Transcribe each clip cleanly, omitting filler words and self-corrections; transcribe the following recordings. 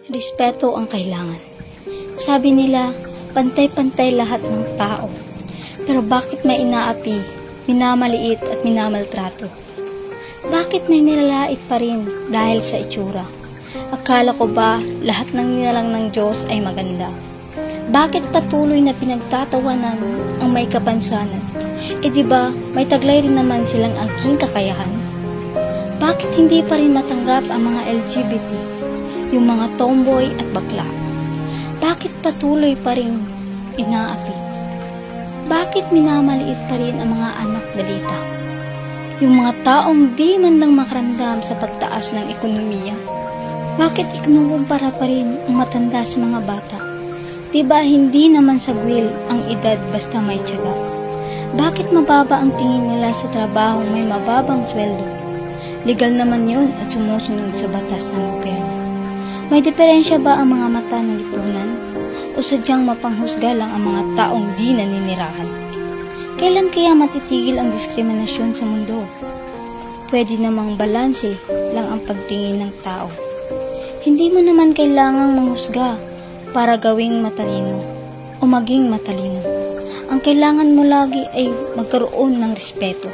Respeto ang kailangan. Sabi nila, pantay-pantay lahat ng tao. Pero bakit may inaapi, minamaliit at minamaltrato? Bakit may nilalait pa rin dahil sa itsura? Akala ko ba lahat ng nilalang ng Diyos ay maganda? Bakit patuloy na pinagtatawanan ang may kapansanan? Di ba may taglay rin naman silang angking kakayahan? Bakit hindi pa rin matanggap ang mga LGBT? Yung mga tomboy at bakla. Bakit patuloy pa rin inaapi? Bakit minamaliit pa rin ang mga anak dalita? Yung mga taong di man lang makaramdam sa pagtaas ng ekonomiya. Bakit ikinukumpara pa rin ang matanda sa mga bata? Diba hindi naman sagwil ang edad basta may tiyaga? Bakit mababa ang tingin nila sa trabaho may mababang sweldo? Legal naman yun at sumusunod sa batas ng gobyerno. May diferensya ba ang mga mata ng lipunan? O sadyang mapanghusga lang ang mga taong di naninirahan? Kailan kaya matitigil ang diskriminasyon sa mundo? Pwede namang balanse lang ang pagtingin ng tao. Hindi mo naman kailangang manghusga para gawing matalino o maging matalino. Ang kailangan mo lagi ay magkaroon ng respeto.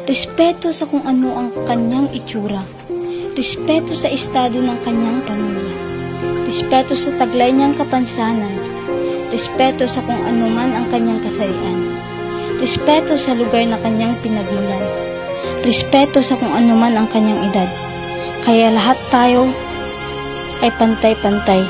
Respeto sa kung ano ang kanyang itsura. Respeto sa estado ng kanyang pamilya. Respeto sa taglay niyang kapansanan. Respeto sa kung ano man ang kanyang kasarian. Respeto sa lugar na kanyang pinagmulan. Respeto sa kung ano man ang kanyang edad. Kaya lahat tayo ay pantay-pantay